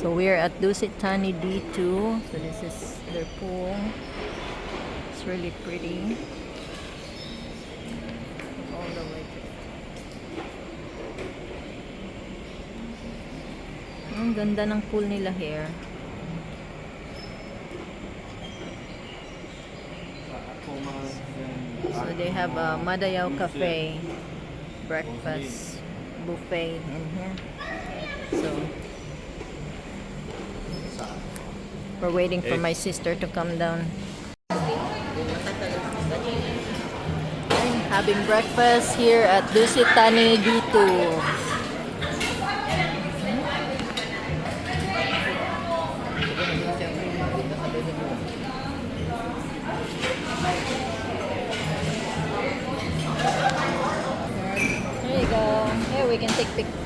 So we're at Dusit Thani D2. So this is their pool. It's really pretty. All the way to... Ang ganda ng pool nila here. So they have a Madayaw Café breakfast buffet in here. So we're waiting for my sister to come down. Having breakfast here at Dusit Thani D2. There you go. Here we can take pictures.